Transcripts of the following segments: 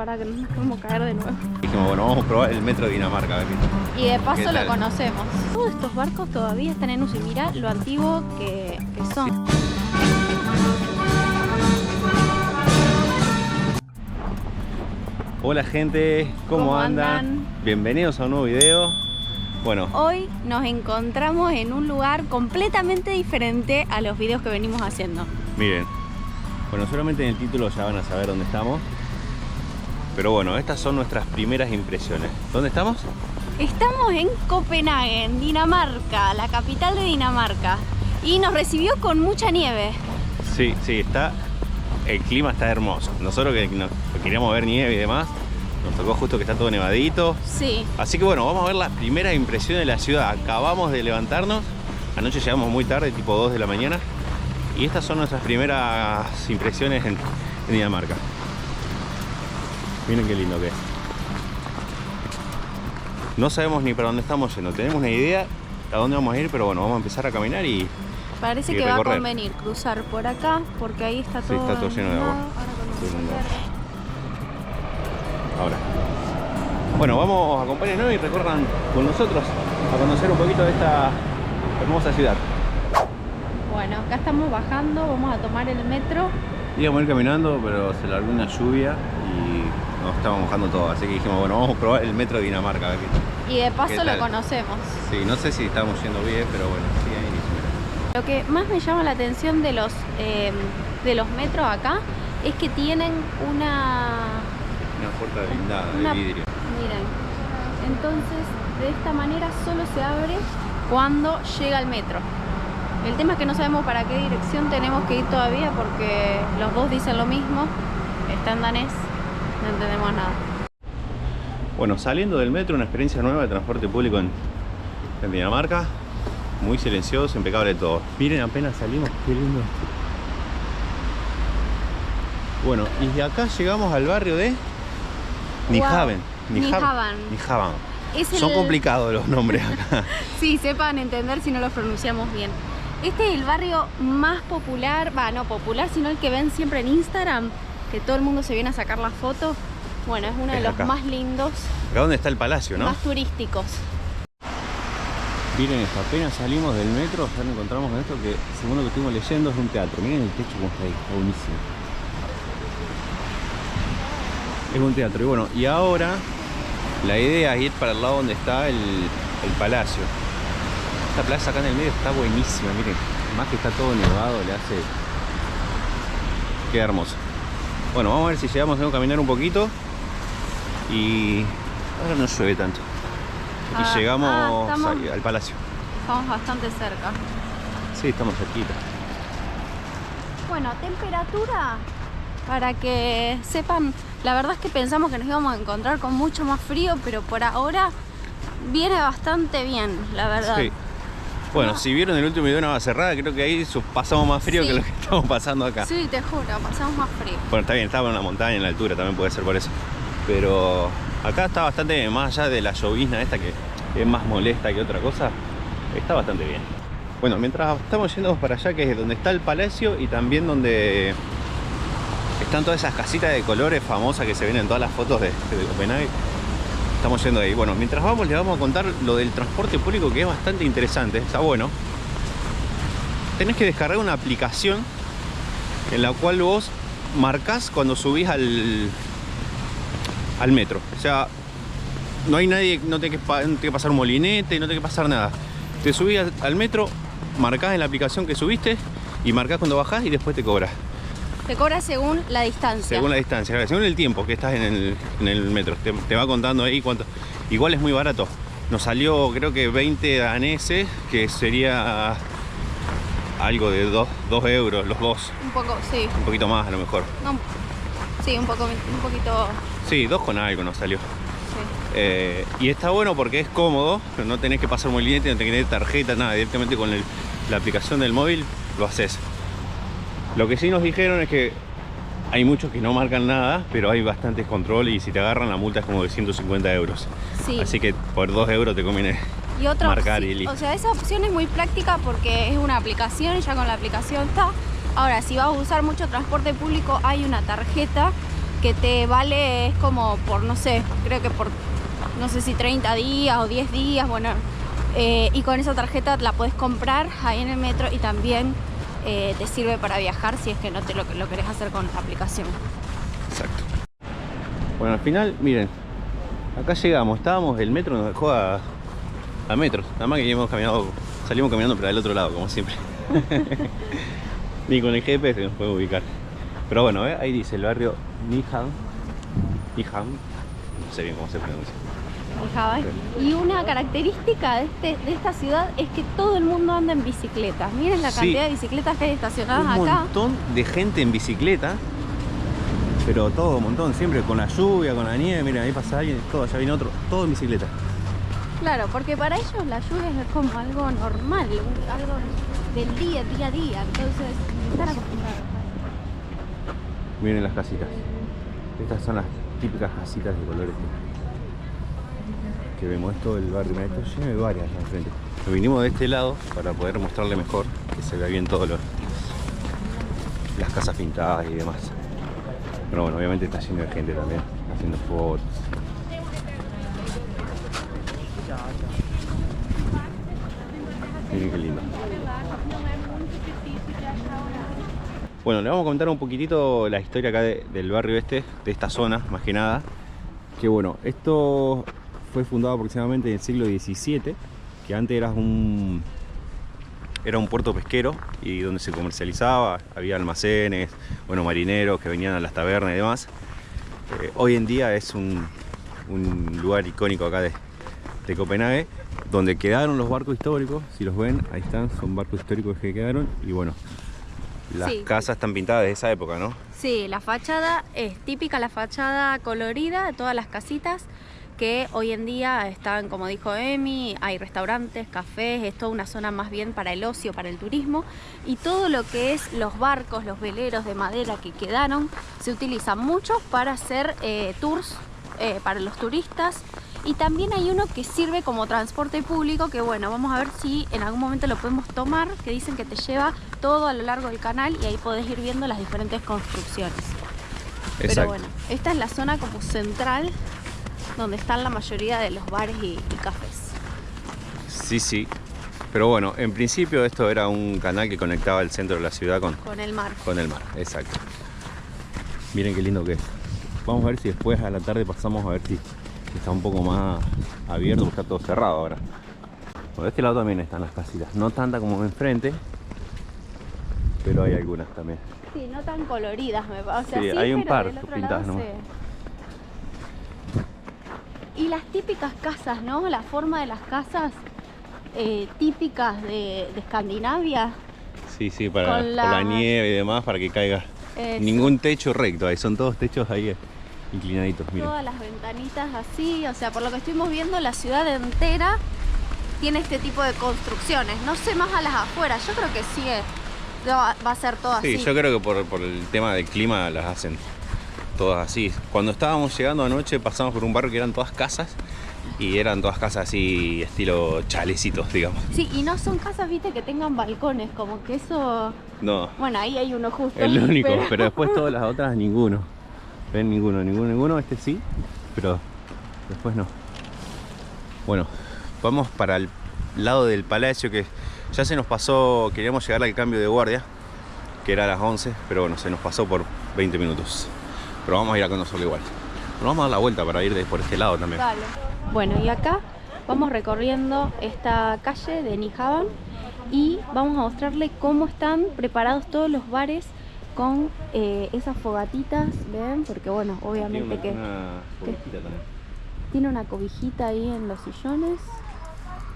Para que no nos podamos caer de nuevo. Dijimos, bueno, vamos a probar el metro de Dinamarca, a ver qué. Y de paso lo conocemos. Todos estos barcos todavía están en uso y mira lo antiguo que son. Hola gente, ¿cómo andan? Bienvenidos a un nuevo video. Bueno, hoy nos encontramos en un lugar completamente diferente a los videos que venimos haciendo. Miren, bueno, solamente en el título ya van a saber dónde estamos. Pero bueno, estas son nuestras primeras impresiones. ¿Dónde estamos? Estamos en Copenhague, Dinamarca, la capital de Dinamarca. Y nos recibió con mucha nieve. Sí, está. El clima está hermoso. Nosotros que queríamos ver nieve y demás, nos tocó justo que está todo nevadito. Sí. Así que bueno, vamos a ver las primeras impresiones de la ciudad. Acabamos de levantarnos. Anoche llegamos muy tarde, tipo 2 de la mañana. Y estas son nuestras primeras impresiones en Dinamarca. Miren qué lindo que es. No sabemos ni para dónde estamos yendo. Tenemos una idea a dónde vamos a ir, pero bueno, vamos a empezar a caminar y parece que recorrer. va a convenir cruzar por acá, porque ahí está todo, está todo lleno de agua. Ahora. Bueno, vamos, acompáñenos y recorran con nosotros a conocer un poquito de esta hermosa ciudad. Bueno, acá estamos bajando, vamos a tomar el metro. Íbamos a ir caminando, pero se largó una lluvia y nos estaba mojando todo, así que dijimos, bueno, vamos a probar el metro de Dinamarca. A ver y de paso lo conocemos. Sí, no sé si estamos yendo bien, pero bueno, sí, ahí inicio. Lo que más me llama la atención de los metros acá es que tienen una puerta blindada de vidrio. Miren, entonces de esta manera solo se abre cuando llega el metro. El tema es que no sabemos para qué dirección tenemos que ir todavía porque los dos dicen lo mismo. Está en danés, no entendemos nada. Bueno, saliendo del metro, una experiencia nueva de transporte público en Dinamarca. Muy silencioso, impecable todo. Miren, apenas salimos, qué lindo. Bueno, y de acá llegamos al barrio de Nyhavn. Nyhavn. Son complicados los nombres acá. Sí, sepan entender si no los pronunciamos bien. Este es el barrio más popular, no popular, sino el que ven siempre en Instagram, que todo el mundo se viene a sacar la foto. Bueno, es uno de los más lindos. Acá donde está el palacio, ¿no? Más turísticos. Miren esto, apenas salimos del metro, ya nos encontramos con esto que, según lo que estuvimos leyendo, es un teatro. Miren el techo como está ahí, está buenísimo. Es un teatro. Y bueno, y ahora la idea es ir para el lado donde está el palacio. Esta plaza acá en el medio está buenísima, miren. Más que está todo nevado, le hace... Queda hermoso. Bueno, vamos a ver si llegamos a caminar un poquito. Y ahora no llueve tanto. Y llegamos al palacio. Estamos bastante cerca. Sí, estamos cerquita. Bueno, temperatura, para que sepan, la verdad es que pensamos que nos íbamos a encontrar con mucho más frío, pero por ahora viene bastante bien, la verdad. Sí. Bueno, si vieron el último video de Nava Cerrada, creo que ahí pasamos más frío que lo que estamos pasando acá. Sí, te juro, pasamos más frío. Bueno, está bien, estaba en una montaña, en la altura, también puede ser por eso. Pero acá está bastante, más allá de la llovizna esta que es más molesta que otra cosa, está bastante bien. Bueno, mientras estamos yendo para allá, que es donde está el palacio y también donde están todas esas casitas de colores famosas que se ven en todas las fotos de Copenhague. Estamos yendo ahí. Bueno, mientras vamos les vamos a contar lo del transporte público, que es bastante interesante, está bueno. Tenés que descargar una aplicación en la cual vos marcás cuando subís al metro. O sea, no hay nadie, no tiene que pasar un molinete, no tiene que pasar nada. Te subís al metro, marcás en la aplicación que subiste y marcás cuando bajás y después te cobra. Te cobra según la distancia. Según la distancia, según el tiempo que estás en el metro. Te va contando ahí cuánto. Igual es muy barato. Nos salió creo que 20 daneses, que sería algo de 2 euros los dos. Un poco, sí. Un poquito más a lo mejor. No, sí, un poquito. Sí, 2 con algo nos salió. Sí. Y está bueno porque es cómodo, no tenés que pasar molinete, no tenés que tener tarjeta, nada. Directamente con la aplicación del móvil lo haces. Lo que sí nos dijeron es que hay muchos que no marcan nada, pero hay bastantes controles y si te agarran la multa es como de 150 euros. Sí. Así que por 2 euros te conviene marcar y listo. O sea, esa opción es muy práctica porque es una aplicación y ya con la aplicación está. Ahora, si vas a usar mucho transporte público, hay una tarjeta que te vale, es como por, no sé, creo que por, no sé si 30 días o 10 días, bueno, y con esa tarjeta la puedes comprar ahí en el metro y también te sirve para viajar si es que no te lo querés hacer con la aplicación. Exacto. Bueno, al final, miren, acá llegamos, el metro nos dejó a metros, nada más que salimos caminando para el otro lado, como siempre. Ni con el GPS nos podemos ubicar. Pero bueno, ahí dice el barrio Niham, no sé bien cómo se pronuncia. Y una característica de esta ciudad es que todo el mundo anda en bicicleta. Miren la cantidad de bicicletas que hay estacionadas acá. Un montón de gente en bicicleta, pero todo un montón, siempre con la lluvia, con la nieve. Miren, ahí pasa alguien, todo, allá viene otro, todo en bicicleta. Claro, porque para ellos la lluvia es como algo normal, algo del día a día, entonces están acostumbrados. Miren las casitas. Estas son las típicas casitas de colores que vemos. Esto el barrio, esto lleno de varias allá enfrente. Nos vinimos de este lado para poder mostrarle mejor, que se vea bien todo las casas pintadas y demás. Pero bueno, obviamente está lleno de gente también haciendo fotos. Miren qué lindo. Bueno, le vamos a contar un poquitito la historia acá del barrio este, de esta zona, más que nada. Que bueno, esto fue fundado aproximadamente en el siglo XVII, que antes era un puerto pesquero y donde se comercializaba, había almacenes, bueno, marineros que venían a las tabernas y demás. Hoy en día es un lugar icónico acá de Copenhague, donde quedaron los barcos históricos. Si los ven, ahí están, son barcos históricos que quedaron. Y bueno, las casas están pintadas de esa época, ¿no? Sí, la fachada es típica, la fachada colorida de todas las casitas, que hoy en día están, como dijo Emi, hay restaurantes, cafés, es toda una zona más bien para el ocio, para el turismo, y todo lo que es los barcos, los veleros de madera que quedaron, se utilizan muchos para hacer tours para los turistas, y también hay uno que sirve como transporte público, que bueno, vamos a ver si en algún momento lo podemos tomar, que dicen que te lleva todo a lo largo del canal y ahí podés ir viendo las diferentes construcciones. Exacto. Pero bueno, esta es la zona como central, donde están la mayoría de los bares y cafés. Sí. Pero bueno, en principio esto era un canal que conectaba el centro de la ciudad con el mar. Con el mar, exacto. Miren qué lindo que es. Vamos a ver si después a la tarde pasamos a ver si está un poco más abierto, porque está todo cerrado ahora. Bueno, de este lado también están las casitas. No tanta como enfrente, pero hay algunas también. Sí, no tan coloridas, me parece. O sea, sí, hay un par pintadas, ¿no? Y las típicas casas, ¿no? La forma de las casas típicas de Escandinavia. Sí, para la nieve y demás, para que caiga. Ningún techo recto, ahí son todos techos ahí inclinaditos. Miren. Todas las ventanitas así, o sea, por lo que estuvimos viendo, la ciudad entera tiene este tipo de construcciones. No sé más a las afueras, yo creo que sí va a ser todo así. Sí, yo creo que por el tema del clima las hacen todas así. Cuando estábamos llegando anoche pasamos por un barrio que eran todas casas, y eran todas casas así estilo chalecitos, digamos. Sí, y no son casas, viste, que tengan balcones, como que eso... No. Bueno, ahí hay uno justo. El único, pero después todas las otras ninguno. Ven, ninguno, este sí, pero después no. Bueno, vamos para el lado del palacio, que ya se nos pasó, queríamos llegar al cambio de guardia, que era a las 11, pero bueno, se nos pasó por 20 minutos. Pero vamos a ir a conocerlo igual. Nos vamos a dar la vuelta para ir por este lado también. Vale. Bueno, y acá vamos recorriendo esta calle de Nyhavn y vamos a mostrarle cómo están preparados todos los bares con esas fogatitas, ¿ven? Porque bueno, obviamente tiene una cobijita ahí en los sillones.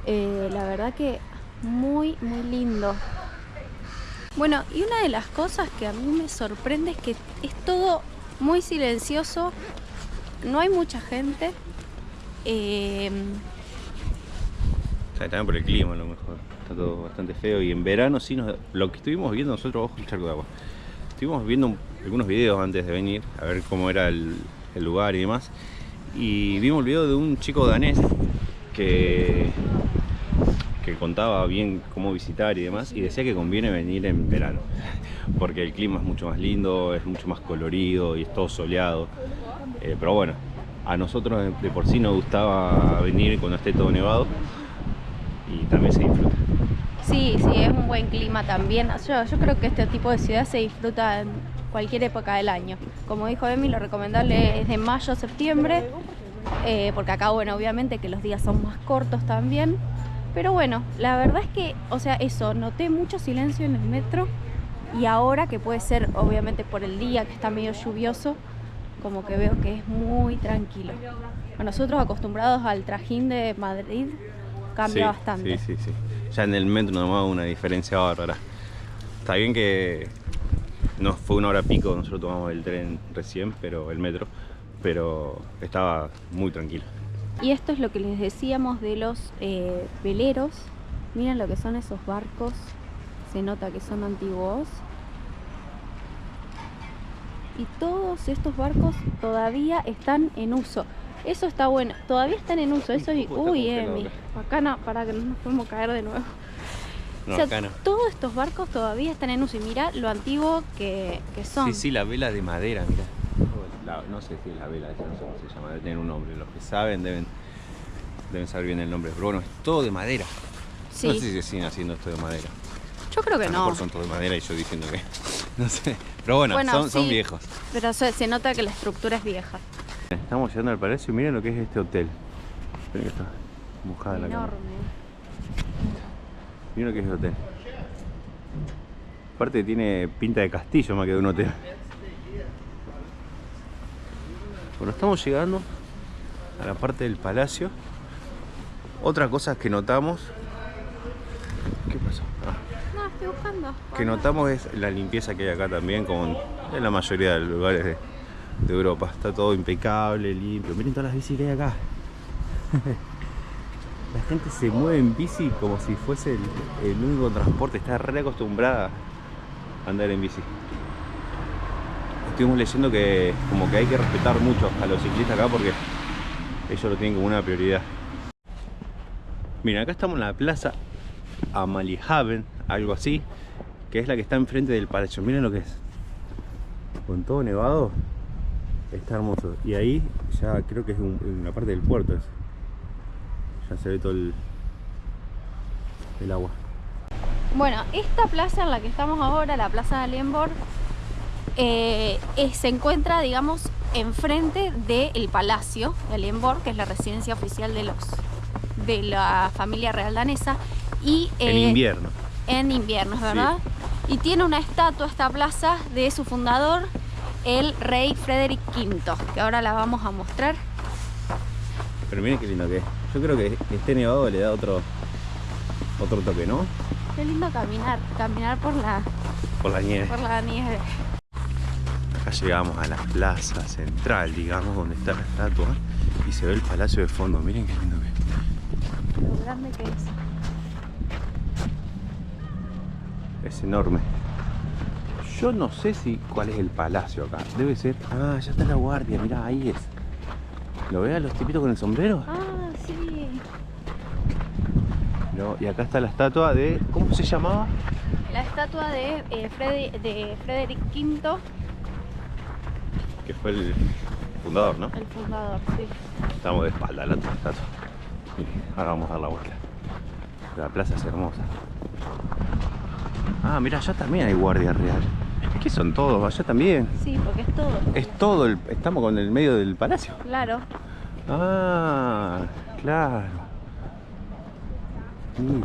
La verdad que muy lindo. Bueno, y una de las cosas que a mí me sorprende es que es todo muy silencioso, no hay mucha gente. También por el clima a lo mejor, está todo bastante feo, y en verano sí, lo que estuvimos viendo nosotros, ojo el charco de agua, estuvimos viendo algunos videos antes de venir a ver cómo era el lugar y demás, y vimos el video de un chico danés que que contaba bien cómo visitar y demás, y decía que conviene venir en verano, porque el clima es mucho más lindo, es mucho más colorido y es todo soleado. Pero bueno, a nosotros de por sí nos gustaba venir cuando esté todo nevado y también se disfruta. Sí, sí, es un buen clima también. Yo creo que este tipo de ciudad se disfruta en cualquier época del año. Como dijo Emi, lo recomendable es de mayo a septiembre, porque acá, bueno, obviamente que los días son más cortos también. Pero bueno, la verdad es que, o sea, eso, noté mucho silencio en el metro. Y ahora que puede ser, obviamente, por el día que está medio lluvioso, como que veo que es muy tranquilo. A nosotros acostumbrados al trajín de Madrid, cambia bastante. Sí. Ya en el metro nomás una diferencia bárbara. Está bien que no fue 1 hora pico, nosotros tomamos el tren recién, pero el metro, pero estaba muy tranquilo. Y esto es lo que les decíamos de los veleros. Miren lo que son esos barcos, se nota que son antiguos. Y todos estos barcos todavía están en uso. Eso está bueno, todavía están en uso. Eso es... Uy, Emi, acá no, para que no nos podemos caer de nuevo. No, o sea, acá no. Todos estos barcos todavía están en uso. Y mira lo antiguo que son. Sí, la vela de madera, mira. No sé si es la vela, esa no sé cómo se llama, debe tener un nombre. Los que saben deben saber bien el nombre. Pero bueno, es todo de madera. Sí. No sé si siguen haciendo esto de madera. Yo creo que a lo no. mejor son todos de madera y yo diciendo que... No sé. Pero bueno, sí, son viejos. Pero se nota que la estructura es vieja. Estamos llegando al palacio y miren lo que es este hotel. Miren que está mojada la cama. Enorme. Miren lo que es el hotel. Aparte tiene pinta de castillo más que de un hotel. Bueno, estamos llegando a la parte del palacio. Otra cosa que notamos... ¿Qué pasó? No, estoy buscando. Que notamos es la limpieza que hay acá también, como en la mayoría de los lugares de Europa. Está todo impecable, limpio. Miren todas las bicis que hay acá. La gente se mueve en bici como si fuese el único transporte. Está re acostumbrada a andar en bici. Estuvimos leyendo que como que hay que respetar mucho a los ciclistas acá porque ellos lo tienen como una prioridad. Miren, acá estamos en la plaza Amalihaven, algo así, que es la que está enfrente del palacio. Miren lo que es. Con todo nevado. Está hermoso. Y ahí ya creo que es una parte del puerto. Ya se ve todo el agua. Bueno, esta plaza en la que estamos ahora, la plaza de Alienborg, se encuentra, digamos, enfrente del palacio de Alienborg, que es la residencia oficial de la familia real danesa. Y, en invierno. En invierno, es verdad. Sí. Y tiene una estatua, esta plaza, de su fundador, el rey Frederick V, que ahora la vamos a mostrar. Pero miren qué lindo que es. Yo creo que este nevado le da otro toque, ¿no? Qué lindo caminar por la nieve. Por la nieve. Acá llegamos a la plaza central, digamos, donde está la estatua y se ve el palacio de fondo. Miren qué lindo que es. Lo grande que es. Es enorme. Yo no sé cuál es el palacio acá. Debe ser... Ah, ya está la guardia, mirá, ahí es. ¿Lo ven a los tipitos con el sombrero? Ah, sí. No, y acá está la estatua de... ¿Cómo se llamaba? La estatua de Frederick V. Que fue el fundador, ¿no? El fundador, sí. Estamos de espalda a la otra estatua. Ahora vamos a dar la vuelta. La plaza es hermosa. Ah, mira, allá también hay guardia real. ¿Qué son todos? Allá también. Sí, porque es todo. Es todo, estamos con el medio del palacio. Claro. Ah, claro. Miren.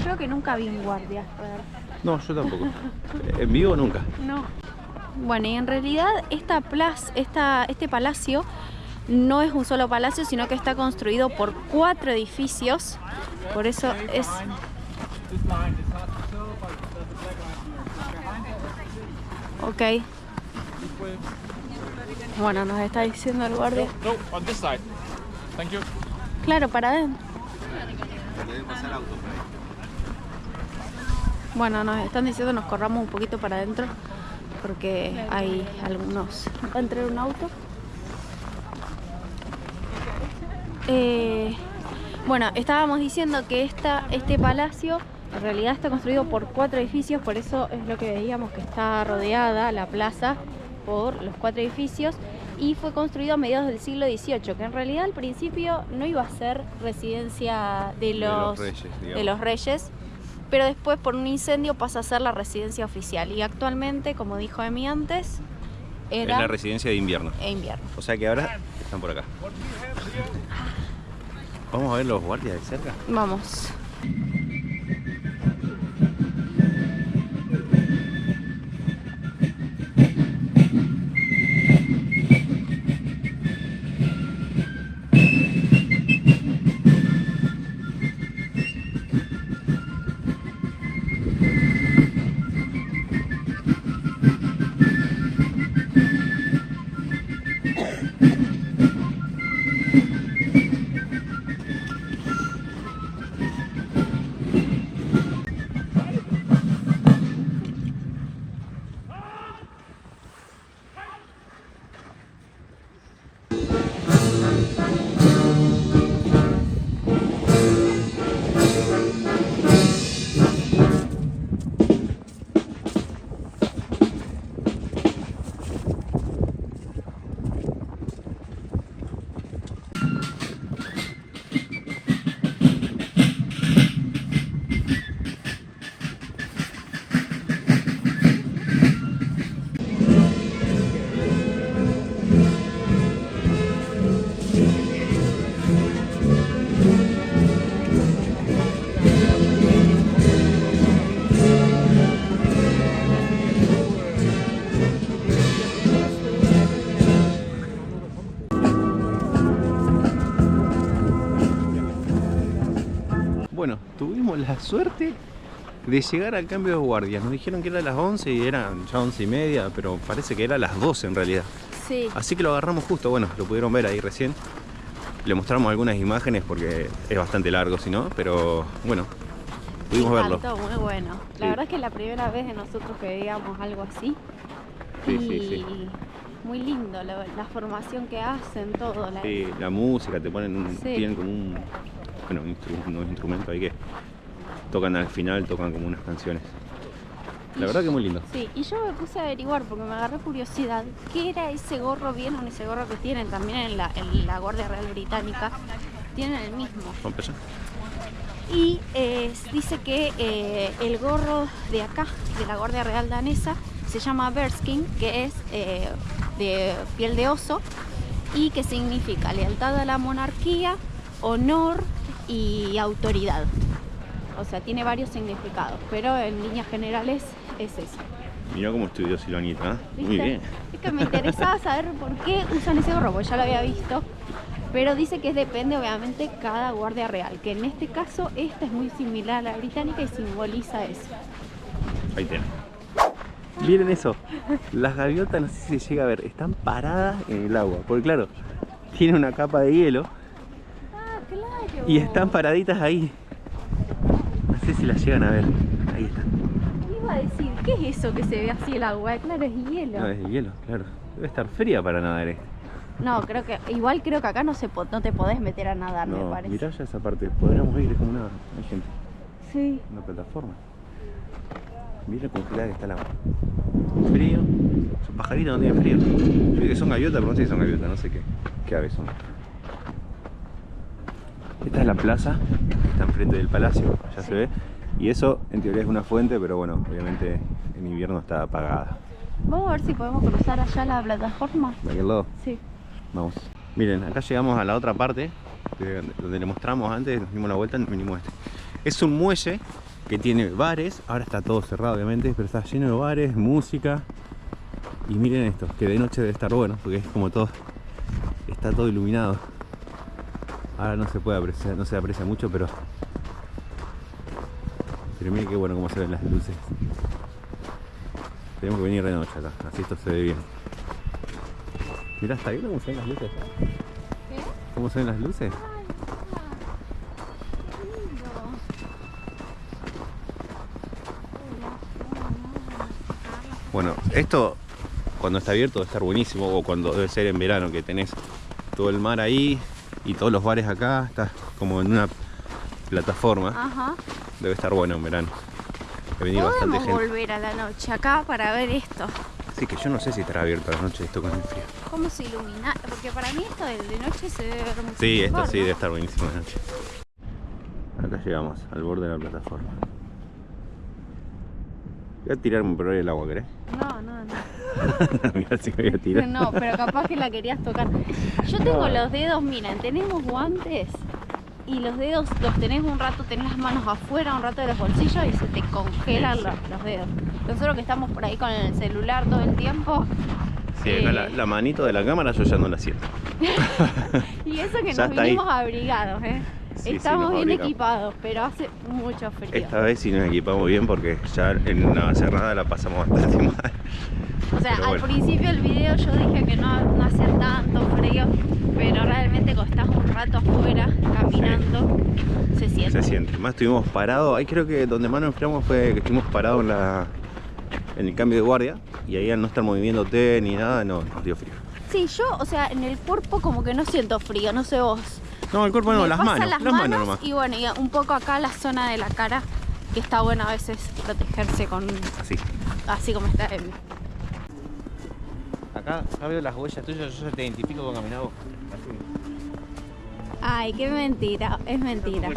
Creo que nunca vi un guardia. No, yo tampoco. En vivo nunca. No. Bueno, y en realidad este palacio no es un solo palacio, sino que está construido por 4 edificios. Por eso es... Ok. Bueno, nos está diciendo el guardia. No, on this side. Thank you. Claro, para adentro. Bueno, nos están diciendo nos corramos un poquito para adentro porque hay algunos... ¿Va a entrar un auto? Bueno, estábamos diciendo que este palacio en realidad está construido por 4 edificios, por eso es lo que veíamos que está rodeada la plaza por los 4 edificios, y fue construido a mediados del siglo XVIII, que en realidad al principio no iba a ser residencia de los reyes, pero después por un incendio pasa a ser la residencia oficial, y actualmente, como dijo Emi antes, es la residencia de invierno. O sea que ahora están por acá. Vamos a ver los guardias de cerca. Vamos. Bueno, tuvimos la suerte de llegar al cambio de guardias. Nos dijeron que era a las 11 y eran ya 11:30, pero parece que era a las 12 en realidad. Sí. Así que lo agarramos justo, bueno, lo pudieron ver ahí recién. Le mostramos algunas imágenes porque es bastante largo, si no, pero bueno, pudimos verlo. Muy bueno. La verdad es que es la primera vez de nosotros que veíamos algo así. Sí. Muy lindo la formación que hacen, todo. Sí, la música, te ponen Sí. tienen como unos instrumentos ahí que tocan al final, tocan como unas canciones. La verdad que muy lindo. Sí, y yo me puse a averiguar porque me agarré curiosidad. ¿Qué era ese gorro? ¿Vieron ese gorro que tienen también en la Guardia Real Británica? Tienen el mismo. Vamos a empezar. Y dice que el gorro de acá, de la Guardia Real danesa, se llama bearskin, que es de piel de oso y que significa lealtad a la monarquía, honor y autoridad. O sea, tiene varios significados, pero en líneas generales es eso. Mirá cómo estudió Silonita, ¿eh? Muy ¿Viste? bien. Es que me interesaba saber por qué usan ese gorro, porque ya lo había visto. Pero dice que depende obviamente cada guardia real, que en este caso esta es muy similar a la británica y simboliza eso. Ahí tenés. Miren eso, las gaviotas, no sé si se llega a ver, están paradas en el agua, porque claro, tiene una capa de hielo. Ah, claro. Y están paraditas ahí. No sé si las llegan a ver. Ahí están. Iba a decir, ¿qué es eso que se ve así el agua? Claro, es hielo. No, es hielo, claro. Debe estar fría para nadar esto. No, creo que acá no te podés meter a nadar, me No, parece. mirá ya esa parte. Podríamos ir, es como una... Hay gente. Sí. Una plataforma. Mira congelada que está el agua. Frío. Son pajaritos, no tienen frío. Yo creo que son gaviotas, pero no sé si son gaviotas, no sé qué aves son. Esta es la plaza que está enfrente del palacio, allá se ve. Y eso en teoría es una fuente, pero bueno, obviamente en invierno está apagada. Vamos a ver si podemos cruzar allá la plataforma. ¿De aquel lado? Sí. Vamos. Miren, acá llegamos a la otra parte donde le mostramos antes, nos dimos la vuelta, vinimos a este. Es un muelle que tiene bares, ahora está todo cerrado obviamente, pero está lleno de bares, música. Y miren esto, que de noche debe estar bueno, porque es como todo, está todo iluminado. Ahora no se puede apreciar, no se aprecia mucho, pero miren qué bueno cómo se ven las luces. Tenemos que venir de noche acá, así esto se ve bien. Mirá, ¿está bien cómo se ven las luces? ¿Qué? ¿Cómo se ven las luces? Bueno, esto cuando está abierto debe estar buenísimo, o cuando debe ser en verano, que tenés todo el mar ahí y todos los bares acá, está como en una plataforma. Ajá. Debe estar bueno en verano. He venido bastante Podemos gente. volver a la noche acá para ver esto. Sí, que yo no sé si estará abierto a la noche esto con el frío. ¿Cómo se ilumina? Porque para mí esto de noche se debe ver mucho Sí, esto mejor, sí ¿no? debe estar buenísimo de noche. Acá llegamos, al borde de la plataforma. Voy a tirarme por ahí el agua, ¿querés? No. Mirá si me voy a tirar. No, pero capaz que la querías tocar. Yo tengo los dedos, miren, tenemos guantes y los dedos los tenés un rato, tenés las manos afuera, un rato de los bolsillos y se te congelan Sí, sí. los dedos. Nosotros que estamos por ahí con el celular todo el tiempo. Sí, acá la manito de la cámara yo ya no la siento. Y eso que Ya nos está ahí. vinimos abrigados, Sí, estamos nos bien abrigamos. equipados, pero hace mucho frío. Esta vez sí nos equipamos bien porque ya en una cerrada la pasamos bastante mal. O sea, Pero al bueno. principio del video yo dije que no hacía tanto frío, pero realmente cuando estás un rato afuera caminando, se siente. Se siente. Más estuvimos parados. Ahí creo que donde más nos enfriamos fue que estuvimos parados en el cambio de guardia. Y ahí al no estar moviéndote ni nada, no, nos dio frío. Sí, yo, o sea, en el cuerpo como que no siento frío, no sé vos. No, el cuerpo no, Me las pasa manos. las Las manos manos nomás. y bueno, y un poco acá la zona de la cara, que está bueno a veces protegerse con así como está él. Acá veo las huellas tuyas, yo ya te identifico con caminado. Ay, qué mentira, es mentira.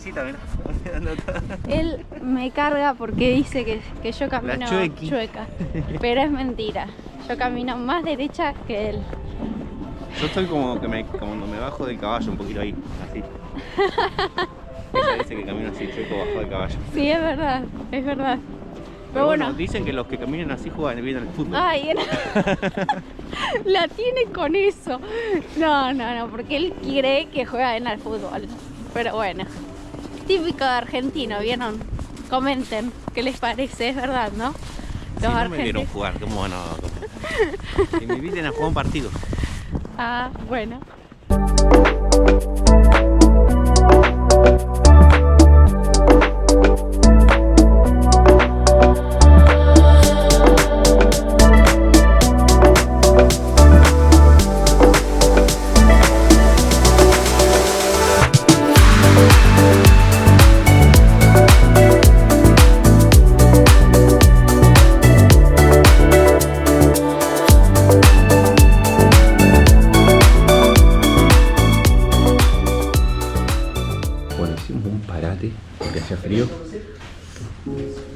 Él me carga porque dice que yo camino chuequi. chueca, pero es mentira. Yo camino más derecha que él. Yo estoy como cuando me bajo del caballo un poquito ahí, así. Ella dice que camino así, chueco bajo del caballo. Sí, es verdad, es verdad. Pero bueno, dicen que los que caminan así juegan bien al fútbol. Ay, la tiene con eso. No, porque él cree que juega bien al fútbol. Pero bueno, típico de argentino, ¿vieron? Comenten qué les parece, es verdad, ¿no? Si no me vieron jugar, ¿cómo van a...? Que me inviten a jugar un partido. Ah, bueno. Bueno, hicimos un parate porque hacía frío.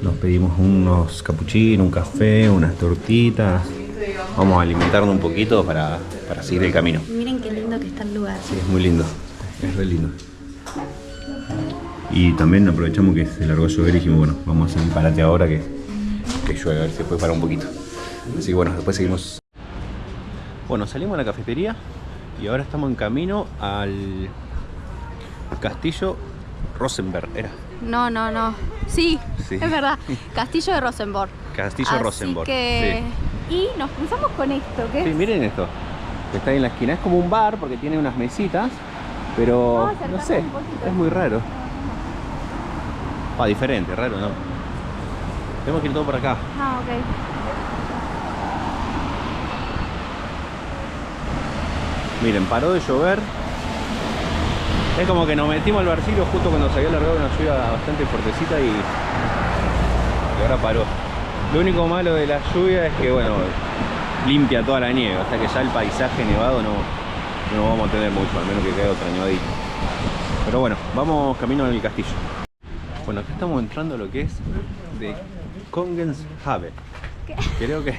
Nos pedimos unos capuchinos, un café, unas tortitas. Vamos a alimentarnos un poquito para seguir el camino. Miren qué lindo que está el lugar. Sí, es muy lindo. Es re lindo. Y también aprovechamos que se largó a llover y dijimos, bueno, vamos a hacer un parate ahora que llueve, a ver si puede parar un poquito. Así que bueno, después seguimos. Bueno, salimos a la cafetería y ahora estamos en camino al Castillo Rosenborg, ¿era? No. Sí, Sí. es verdad. Castillo de Rosenborg. Castillo Así Rosenborg. que... Y nos cruzamos con esto, ¿qué Sí. Sí, miren esto. Que está ahí en la esquina. Es como un bar porque tiene unas mesitas, pero Vamos a no acercarnos sé, un poquito. es muy raro. Diferente, raro, ¿no? Tenemos que ir todo por acá. Ah, ok. Miren, paró de llover. Es como que nos metimos al barcillo justo cuando se había largado una lluvia bastante fuertecita y ahora paró. Lo único malo de la lluvia es que, bueno, limpia toda la nieve. Hasta que ya el paisaje nevado no vamos a tener mucho, al menos que quede otra nevadita. Pero bueno, vamos camino al castillo. Bueno, acá estamos entrando a lo que es de Kongens Have. Creo que...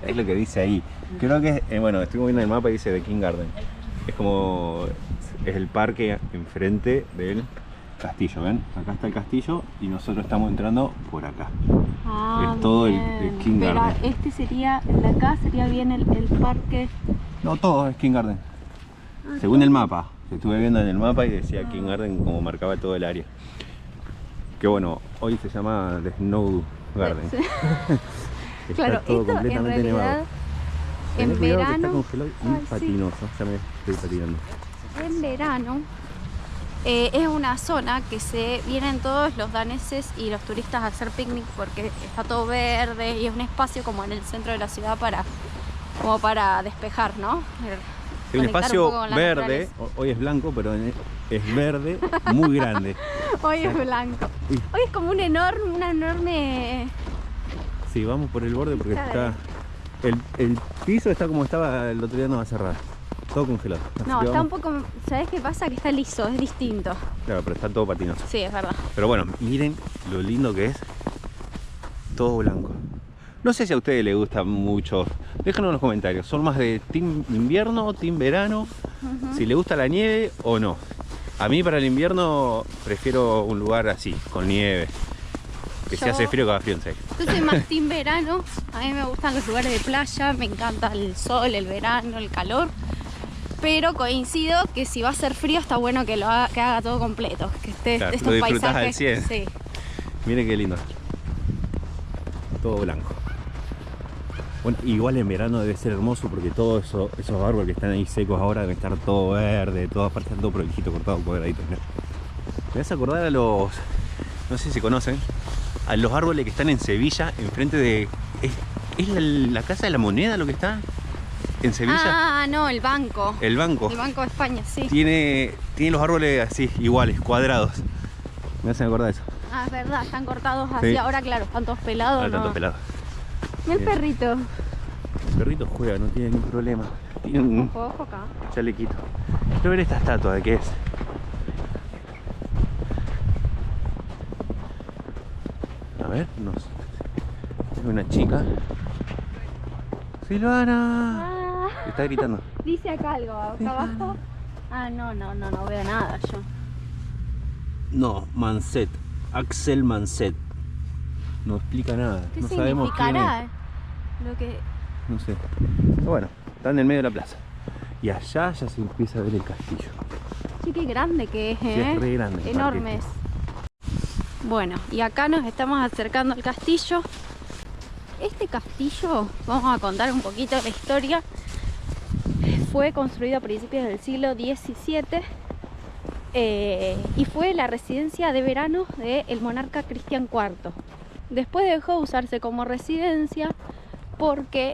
es lo que dice ahí. Creo que, bueno, estuvimos viendo el mapa y dice The King Garden. Es como, es el parque enfrente del castillo, ¿ven? Acá está el castillo y nosotros estamos entrando por acá. Ah, Es todo el bien. King Pero Garden. este sería, el de acá sería bien el parque. No, todo es King Garden. Según el mapa. Estuve viendo en el mapa y decía King Garden como marcaba todo el área. Que bueno, hoy se llama The Snow Garden. Sí. Está Claro, todo esto en completamente nevado. realidad Tené en cuidado que verano, está congelado y ay, sí. patinoso. Ya me estoy patinando. En verano es una zona que se vienen todos los daneses y los turistas a hacer picnic porque está todo verde y es un espacio como en el centro de la ciudad como para despejar, ¿no? Hay un conectar espacio poco con la verde, naturaleza. hoy es blanco, pero es verde, muy grande. Hoy es blanco. Uy. Hoy es como una enorme... Sí, vamos por el borde porque Está está... El piso está como estaba el otro día, no va a cerrar. Todo congelado. Así No, que está un vamos- poco... ¿Sabes qué pasa? Que está liso, es distinto. Claro, pero está todo patinoso. Sí, es verdad. Pero bueno, miren lo lindo que es. Todo blanco. No sé si a ustedes les gusta mucho. Déjenos en los comentarios. ¿Son más de team invierno, team verano? Si les gusta la nieve o no. A mí para el invierno prefiero un lugar así, con nieve. Que si Yo- hace frío, que haga frío en serio. Yo soy más team verano. A mí me gustan los lugares de playa. Me encanta el sol, el verano, el calor. Pero coincido que si va a ser frío está bueno que que haga todo completo. Que esté Claro, estos lo disfrutás paisajes. al 100. Sí. Miren qué lindo. Todo blanco. Bueno, igual en verano debe ser hermoso porque todos esos árboles que están ahí secos ahora deben estar todo verde, todo aparte están todo prolijito, cortado, cuadradito. ¿No? Me vas a acordar a los, no sé si conocen, a los árboles que están en Sevilla, enfrente de... ¿Es la Casa de la Moneda lo que está en Sevilla? Ah, no, el banco. El banco. El Banco de España, sí. Tiene los árboles así, iguales, cuadrados. Me hacen acordar de eso. Ah, es verdad, están cortados así. Sí. Ahora, claro, están todos pelados. Ahora ¿no? tanto pelado. Mira el perrito. El perrito juega, no tiene ningún problema. Tiene un Ojo, ojo acá. chalequito. Quiero ver esta estatua, ¿de qué es? A ver, es una chica. ¡Silvana! Ah, Está gritando. dice acá algo, acá abajo. Ah, no veo nada yo. No, Manset. Axel Manset. No explica nada. ¿Qué No sabemos quién significará? es. Lo que... No sé. Pero bueno, está en el medio de la plaza. Y allá ya se empieza a ver el castillo. Sí, qué grande que es, Sí, ¿eh? es re grande el Enormes. Bueno, y acá nos estamos acercando al castillo. Este castillo, vamos a contar un poquito la historia. Fue construido a principios del siglo XVII y fue la residencia de verano del monarca Cristian IV. Después dejó de usarse como residencia porque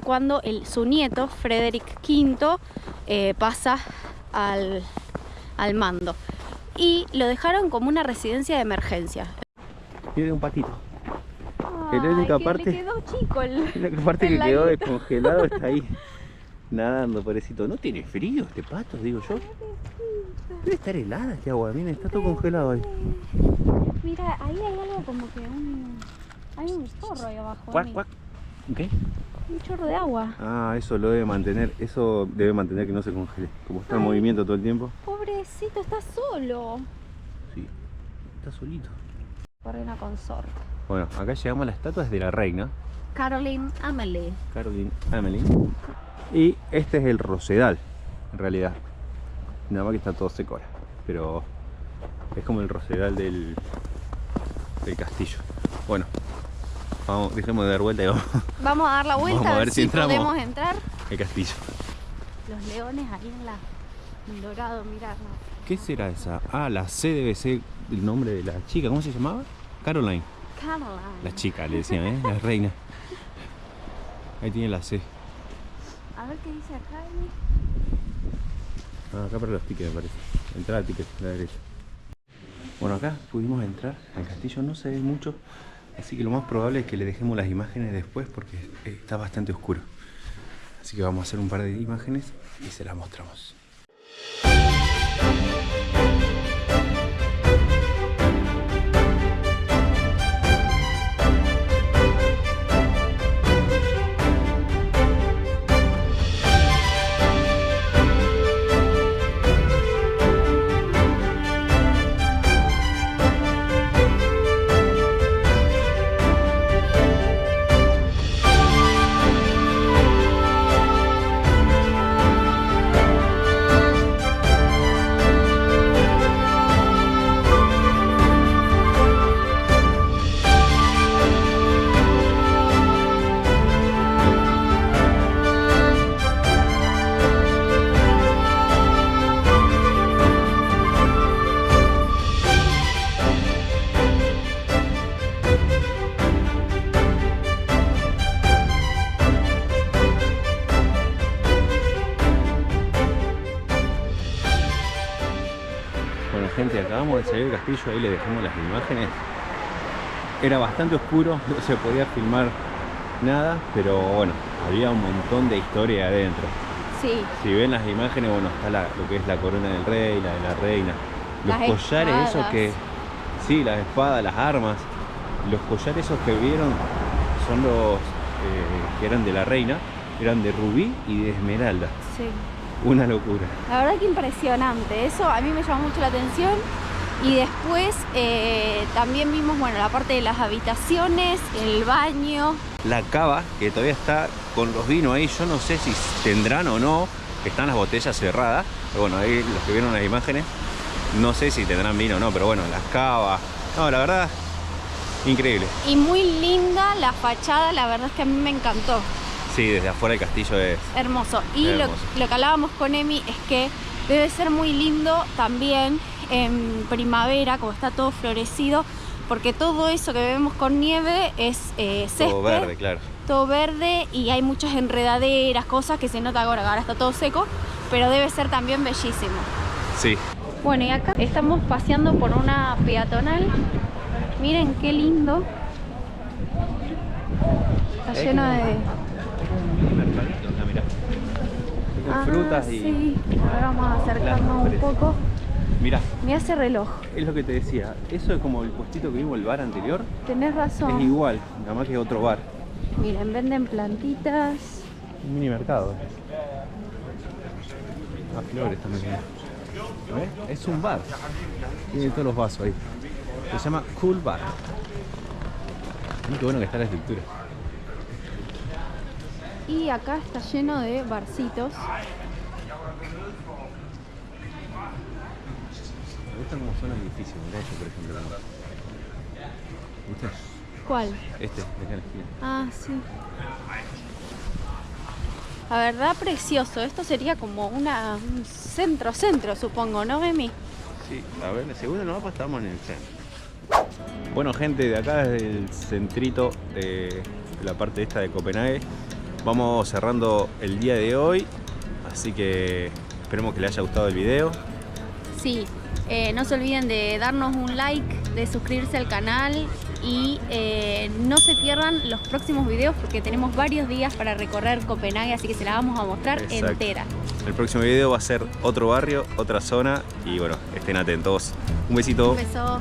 cuando su nieto, Frederick V, pasa al mando. Y lo dejaron como una residencia de emergencia. Tiene un patito. Ay, la única que parte- le quedó chico La parte el que quedó laguito. descongelado está ahí nadando, pobrecito. ¿No tiene frío este pato, digo yo? Debe estar helada este agua, miren, está todo congelado ahí. Mira, ahí hay algo como que hay un chorro ahí abajo. Cuac, Ani. cuac. ¿Qué? Un chorro de agua. Ah, eso debe mantener que no se congele. Como está en Ay. movimiento todo el tiempo. Pobrecito, está solo. Sí, está solito. Reina consorte. Bueno, acá llegamos a las estatuas de la reina, Caroline Amelie. Caroline Amelie. Y este es el rosedal, en realidad. Nada más que está todo seco ahora. Pero es como el rosedal del castillo. Bueno, vamos, dejemos de dar vuelta y vamos Vamos a dar la vuelta Vamos a a ver ver si si entramos. podemos entrar. al castillo. Los leones ahí en dorado, mirá. ¿Qué será esa? Ah, la C debe ser el nombre de la chica. ¿Cómo se llamaba? Caroline. Caroline. La chica, le decían, ¿eh? La reina. Ahí tiene la C. A ver qué dice acá. Ani. Ah, acá para los tickets, me parece. Entrada ticket, a la derecha. Bueno, acá pudimos entrar al castillo, no se ve mucho, así que lo más probable es que le dejemos las imágenes después porque está bastante oscuro. Así que vamos a hacer un par de imágenes y se las mostramos. gente, acabamos de salir del castillo, ahí le dejamos las imágenes. Era bastante oscuro, no se podía filmar nada, pero bueno, había un montón de historia adentro. Sí. Si ven las imágenes, bueno, está lo que es la corona del rey, la de la reina, los Las collares espadas. esos que... Sí, las espadas, las armas. Los collares esos que vieron son los que eran de la reina, eran de rubí y de esmeralda. Sí. Una locura. La verdad que impresionante, eso a mí me llamó mucho la atención. Y después también vimos, bueno, la parte de las habitaciones, el baño. La cava, que todavía está con los vinos ahí, yo no sé si tendrán o no, están las botellas cerradas. Pero bueno, ahí los que vieron las imágenes, no sé si tendrán vino o no, pero bueno, las cavas. No, la verdad, increíble. Y muy linda la fachada, la verdad es que a mí me encantó. Sí, desde afuera el castillo es... Hermoso. Y Hermoso. Lo que hablábamos con Emi es que debe ser muy lindo también en primavera, como está todo florecido, porque todo eso que vemos con nieve es césped. Todo verde, claro. Todo verde y hay muchas enredaderas, cosas que se nota ahora, que ahora está todo seco, pero debe ser también bellísimo. Sí. Bueno, y acá estamos paseando por una peatonal. Miren qué lindo. Está lleno de... Mercadito, acá, mirá. Con frutas y... Sí, ahora vamos a acercarnos un poco. Mirá, Mirá ese reloj. es lo que te decía. Eso es como el puestito que vimos, el bar anterior. Tenés Es razón. igual, nada más que otro bar. Miren, venden plantitas. Un mini mercado. Ah, flores también. ¿Ves? Es un bar. Tiene todos los vasos ahí. Se llama Cool Bar. Qué bueno que está la estructura. Y acá está lleno de barcitos. Me gustan cómo son los edificios. Mirá yo, por ejemplo. ¿Viste? ¿Cuál? Este, de acá en la esquina. Ah, sí. La verdad, precioso. Esto sería como un centro, supongo, ¿no, Emi? Sí, a ver, según el mapa estamos en el centro. Bueno, gente, de acá desde el centrito de la parte esta de Copenhague, vamos cerrando el día de hoy, así que esperemos que les haya gustado el video. Sí, no se olviden de darnos un like, de suscribirse al canal y no se pierdan los próximos videos porque tenemos varios días para recorrer Copenhague, así que se la vamos a mostrar Exacto. entera. El próximo video va a ser otro barrio, otra zona y bueno, estén atentos. Un besito. Un beso.